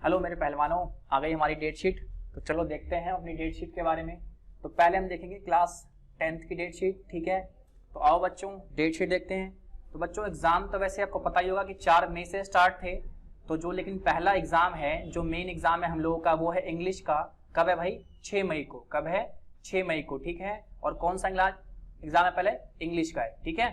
Hello मेरे पहलवानों, आ गई हमारी डेट शीट। तो चलो देखते हैं अपनी डेट शीट के बारे में। तो पहले हम देखेंगे क्लास 10th की डेट शीट, ठीक है। तो आओ बच्चों डेट शीट देखते हैं। तो बच्चों एग्जाम तो वैसे आपको पता ही होगा कि 4 मई से स्टार्ट थे। तो जो लेकिन पहला एग्जाम है, जो मेन एग्जाम है हम लोगों का, वो है इंग्लिश का। कब है भाई? 6 मई को। कब है? 6 मई को, ठीक है। और कौन सा एग्जाम है? पहले इंग्लिश का है, ठीक है।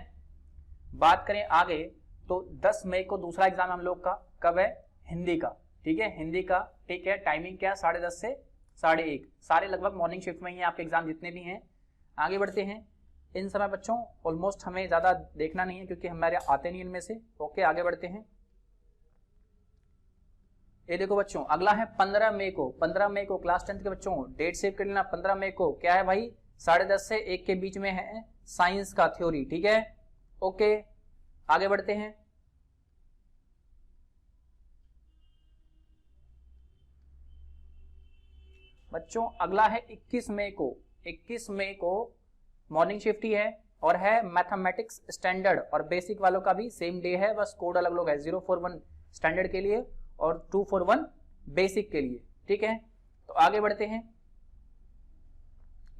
बात करें आगे तो 10 मई को दूसरा एग्जाम है हम लोग का। कब है? हिंदी का, ठीक है। हिंदी का, ठीक है। टाइमिंग क्या है? 10:30 से 1:30। सारे लगभग मॉर्निंग शिफ्ट में ही है आपके एग्जाम जितने भी हैं। आगे बढ़ते हैं। इन समय बच्चों ऑलमोस्ट हमें ज्यादा देखना नहीं है क्योंकि हमारे आते नहीं इनमें से। ओके, आगे बढ़ते हैं। ये देखो बच्चों, अगला है 15 मई को। 15 मई को क्लास 10th के बच्चों डेट सेव कर लेना। 15 मई को क्या है भाई? 10:30 से 1 के बीच में है साइंस का थ्योरी, ठीक है। ओके, आगे बढ़ते हैं। बच्चों अगला है 21 मई को। 21 मई को मॉर्निंग शिफ्ट ही है और है मैथमेटिक्स स्टैंडर्ड और बेसिक वालों का भी सेम डे है, बस कोड अलग अलग है। 041 स्टैंडर्ड के लिए और 241 बेसिक के लिए, ठीक है। तो आगे बढ़ते हैं।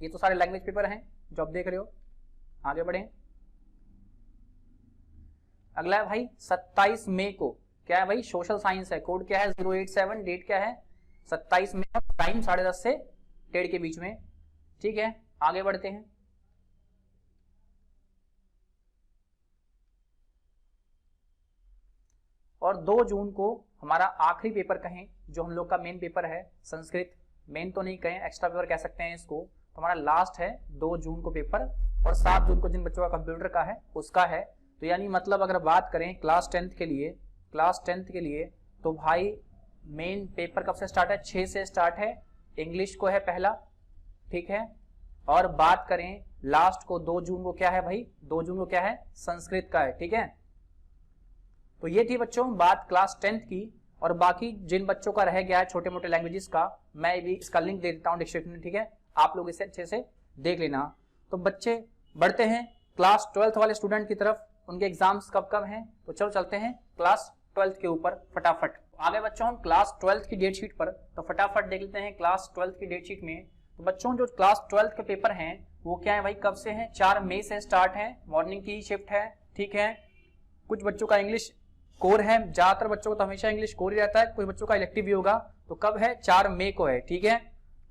ये तो सारे लैंग्वेज पेपर हैं जो आप देख रहे हो। आगे बढ़े। अगला है भाई 27 मई को। क्या है भाई? सोशल साइंस है। कोड क्या है? 087। डेट क्या है? 27 मई। टाइम 10:30 से 1:30 के बीच में, ठीक है। आगे बढ़ते हैं। और 2 जून को हमारा आखिरी पेपर कहें जो हम लोग का मेन पेपर है संस्कृत। मेन तो नहीं कहें, एक्स्ट्रा पेपर कह सकते हैं इसको। तो हमारा लास्ट है 2 जून को पेपर और 7 जून को जिन बच्चों का कंप्यूटर का है उसका है। तो यानी मतलब अगर बात करें क्लास 10th के लिए, क्लास 10th के लिए तो भाई मेन पेपर कब से स्टार्ट है? 6 से स्टार्ट है। इंग्लिश को है पहला, ठीक है। और बात करें लास्ट को 2 जून को क्या है भाई? 2 जून को क्या है? संस्कृत का है, ठीक है। तो ये थी बच्चों बात क्लास 10th की। और बाकी जिन बच्चों का रह गया है छोटे मोटे लैंग्वेजेस का, मैं भी इसका लिंक दे देता हूं डिस्क्रिप्शन में, ठीक है। आप लोग इसे अच्छे से देख लेना। तो बच्चे बढ़ते हैं क्लास 12th वाले स्टूडेंट की तरफ। उनके एग्जाम्स कब कब हैं? तो चलो चलते हैं क्लास 12th के ऊपर फटाफट। आगे बच्चों हम क्लास 12th की डेट शीट पर तो फटाफट देख लेते हैं क्लास 12th की डेट शीट में। तो बच्चों जो क्लास 12th के पेपर हैं वो क्या है भाई? कब से हैं? 4 मई से स्टार्ट है। मॉर्निंग की शिफ्ट है, ठीक है। कुछ बच्चों का इंग्लिश कोर है, ज्यादातर बच्चों को तो हमेशा इंग्लिश कोर ही रहता है, कुछ बच्चों का इलेक्टिव भी होगा। तो कब है? 4 मई को है, ठीक है।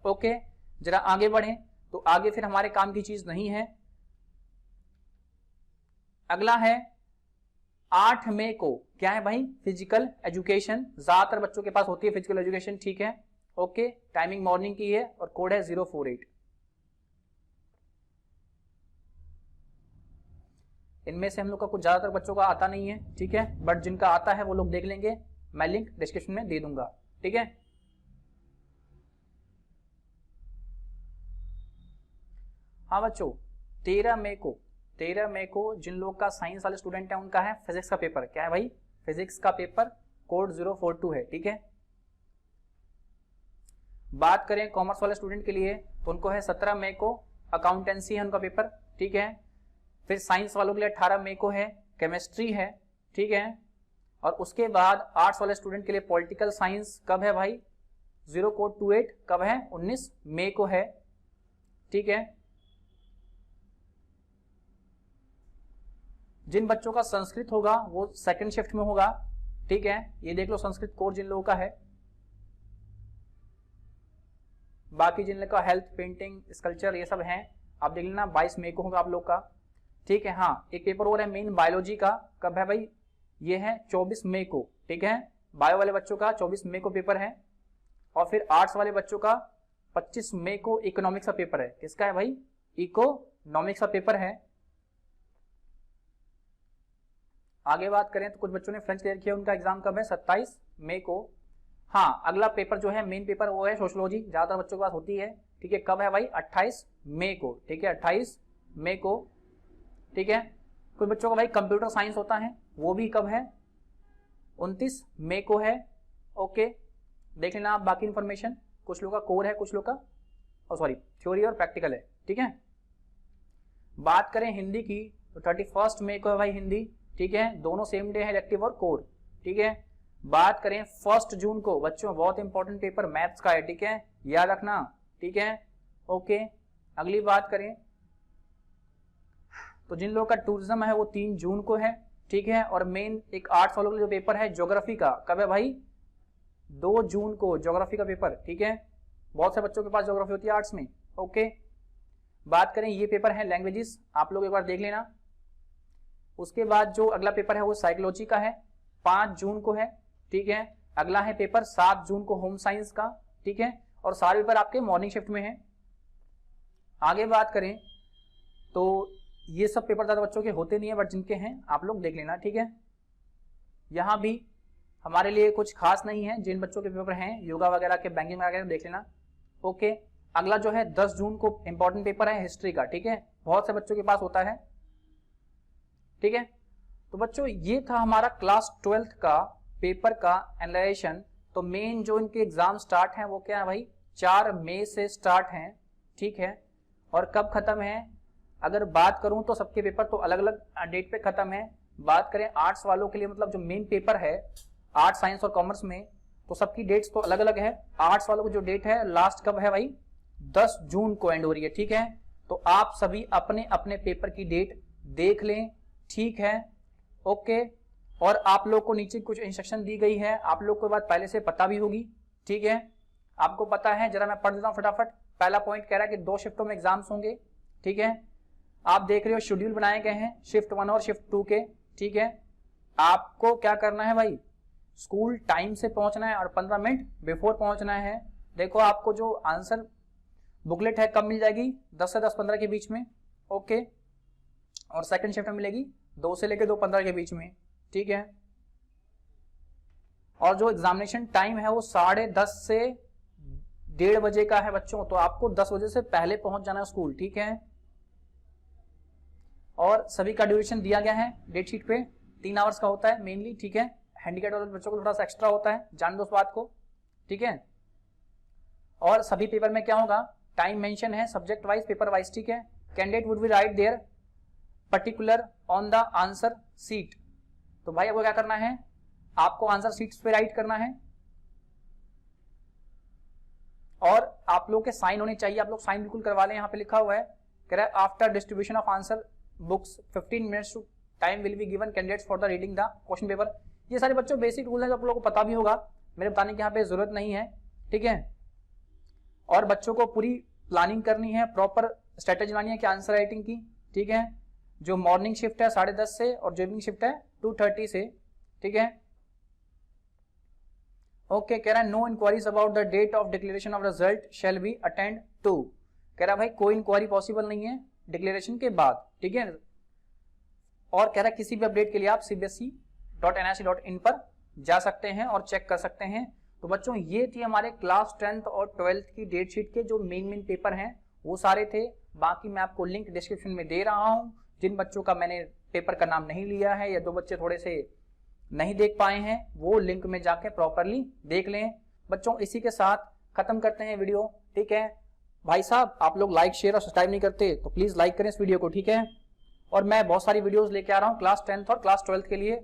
ओके, जरा आगे बढ़े। तो आगे फिर हमारे काम की चीज नहीं है। अगला है 8 मई को। क्या है भाई? Physical education. ज्यादातर बच्चों के पास होती है फिजिकल एजुकेशन, ठीक है। ओके, टाइमिंग मॉर्निंग की है और कोड है 048। इनमें से हम लोग का कुछ ज्यादातर बच्चों का आता नहीं है, ठीक है। बट जिनका आता है वो लोग देख लेंगे, मैं लिंक डिस्क्रिप्शन में दे दूंगा, ठीक है। हाँ बच्चों 13 मई को जिन लोग का साइंस वाले स्टूडेंट है उनका है फिजिक्स का पेपर। क्या है भाई? फिजिक्स का पेपर, कोड 042 है, ठीक है। बात करें कॉमर्स वाले स्टूडेंट के लिए तो उनको है 17 मई को अकाउंटेंसी है उनका पेपर, ठीक है। फिर साइंस वालों के लिए 18 मई को है केमिस्ट्री है, ठीक है। और उसके बाद आर्ट्स वाले स्टूडेंट के लिए पॉलिटिकल साइंस कब है भाई? 028 कब है? 19 मई को है, ठीक है। जिन बच्चों का संस्कृत होगा वो सेकंड शिफ्ट में होगा, ठीक है। ये देख लो संस्कृत कोर जिन लोगों का है। बाकी जिन लोगों का हेल्थ, पेंटिंग, स्कल्पचर ये सब हैं आप देख लेना। 22 मई को होगा आप लोग का, ठीक है। हाँ, एक पेपर और है मेन बायोलॉजी का। कब है भाई? ये है 24 मई को, ठीक है। बायो वाले बच्चों का 24 मई को पेपर है। और फिर आर्ट्स वाले बच्चों का 25 मई को इकोनॉमिक्स का पेपर है। किसका है भाई? इकोनॉमिक्स का पेपर है। आगे बात करें तो कुछ बच्चों ने फ्रेंच क्लियर किया, उनका एग्जाम कब है? 27 मई को। हाँ, अगला पेपर जो है मेन पेपर वो है सोशियोलॉजी, ज्यादातर बच्चों के पास होती है, ठीक है। कब है भाई? 28 मई को, ठीक है। 28 मई को, ठीक है। कुछ बच्चों का भाई कंप्यूटर साइंस होता है, वो भी कब है? 29 मई को है। ओके, देख लेना आप बाकी इंफॉर्मेशन। कुछ लोग का कोर है, कुछ लोग का सॉरी थ्योरी और प्रैक्टिकल है, ठीक है। बात करें हिंदी की तो 31 मई को है भाई हिंदी, ठीक है। दोनों सेम डे है, इलेक्टिव और कोर, ठीक है। बात करें 1 जून को, बच्चों बहुत इंपॉर्टेंट पेपर मैथ्स का है, ठीक है, याद रखना, ठीक है, ओके। अगली बात करें तो जिन लोगों का टूरिज्म है वो 3 जून को है, ठीक है। और मेन एक आर्ट्स वालों का जो पेपर है ज्योग्राफी का, कब है भाई, 2 जून को ज्योग्राफी का पेपर, ठीक है। बहुत से बच्चों के पास ज्योग्राफी होती है आर्ट्स में, ओके। बात करें ये पेपर है लैंग्वेजेस, आप लोग एक बार देख लेना। उसके बाद जो अगला पेपर है वो साइकोलॉजी का है, 5 जून को है, ठीक है। अगला है पेपर 7 जून को होम साइंस का, ठीक है। और सारे पेपर आपके मॉर्निंग शिफ्ट में है। आगे बात करें तो ये सब पेपर ज्यादा बच्चों के होते नहीं है, बट जिनके हैं आप लोग देख लेना, ठीक है। यहाँ भी हमारे लिए कुछ खास नहीं है, जिन बच्चों के पेपर हैं योगा वगैरह के, बैंकिंग वगैरह देख लेना, ओके। अगला जो है 10 जून को इंपॉर्टेंट पेपर है हिस्ट्री का, ठीक है, बहुत से बच्चों के पास होता है, ठीक है। तो बच्चों ये था हमारा क्लास 12th का पेपर का एनालाइजेशन। तो मेन जो इनके एग्जाम स्टार्ट हैं वो क्या है भाई, 4 मई से स्टार्ट हैं, ठीक है। और कब खत्म है, अगर बात करूं तो सबके पेपर तो अलग अलग डेट पे खत्म है। बात करें आर्ट्स वालों के लिए, मतलब जो मेन पेपर है आर्ट्स, साइंस और कॉमर्स में, तो सबकी डेट्स तो अलग अलग है। आर्ट्स वालों को जो डेट है लास्ट कब है भाई, 10 जून को एंड हो रही है, ठीक है। तो आप सभी अपने अपने पेपर की डेट देख लें, ठीक है, ओके। और आप लोग को नीचे कुछ इंस्ट्रक्शन दी गई है, आप लोग को बात पहले से पता भी होगी, ठीक है, आपको पता है। जरा मैं पढ़ देता हूं फटाफट। पहला पॉइंट कह रहा है कि 2 शिफ्टों में एग्जाम्स होंगे, ठीक है। आप देख रहे हो शेड्यूल बनाए गए हैं शिफ्ट 1 और शिफ्ट 2 के, ठीक है। आपको क्या करना है भाई, स्कूल टाइम से पहुंचना है और 15 मिनट बिफोर पहुंचना है। देखो आपको जो आंसर बुकलेट है कब मिल जाएगी, 10 से 10:15 के बीच में, ओके। और सेकंड शिफ्ट में मिलेगी 2 से लेकर 2:15 के बीच में, ठीक है। और जो एग्जामिनेशन टाइम है वो 10:30 से 1:30 बजे का है बच्चों, तो आपको 10 बजे से पहले पहुंच जाना है स्कूल, ठीक है। और सभी का ड्यूरेशन दिया गया है डेट शीट पे, 3 आवर्स का होता है मेनली, ठीक है। हैंडीकैप वाले बच्चों को थोड़ा सा एक्स्ट्रा होता है, जान दो उस बात को, ठीक है। और सभी पेपर में क्या होगा, टाइम मेंशन है सब्जेक्ट वाइज, पेपर वाइज, ठीक है। Candidate would be right there particular on the answer sheet. तो भाई आपको क्या करना है, आपको आंसर सीट्स पे राइट करना है और आप लोग के साइन होने चाहिए, आप लोग साइन बिल्कुल करवा लें। यहाँ पे लिखा हुआ है, कह रहा है after distribution of answer books 15 minutes time will be given candidates for the reading the question paper. ये सारे बच्चों बेसिक रूल है जो आप लोगों को पता भी होगा, मेरे बताने की यहाँ पे जरूरत नहीं है, ठीक है। और बच्चों को पूरी प्लानिंग करनी है, प्रॉपर स्ट्रेटेजी बनानी है कि आंसर राइटिंग की, ठीक है। जो मॉर्निंग शिफ्ट है 10:30 से और जो इवनिंग शिफ्ट है 2:30 से, ठीक है, ओके। कह रहा है no inquiries about the date of declaration of result shall be attended to. कह रहा है भाई कोई इंक्वायरी पॉसिबल नहीं है डिक्लेरेशन के बाद, ठीक है। और कह रहा है किसी भी अपडेट के लिए आप cbse.nic.in पर जा सकते हैं और चेक कर सकते हैं। तो बच्चों ये थी हमारे क्लास 10th और 12th की डेट शीट के जो मेन पेपर हैं वो सारे थे। बाकी मैं आपको लिंक डिस्क्रिप्शन में दे रहा हूं। जिन बच्चों का मैंने पेपर का नाम नहीं लिया है या 2 बच्चे थोड़े से नहीं देख पाए हैं वो लिंक में जाके प्रॉपरली देख लें। बच्चों इसी के साथ खत्म करते हैं वीडियो, ठीक है। भाई साहब आप लोग लाइक शेयर और सब्सक्राइब नहीं करते तो प्लीज लाइक करें इस वीडियो को, ठीक है। और मैं बहुत सारी वीडियोस लेके आ रहा हूँ क्लास 10th और क्लास 12th के लिए।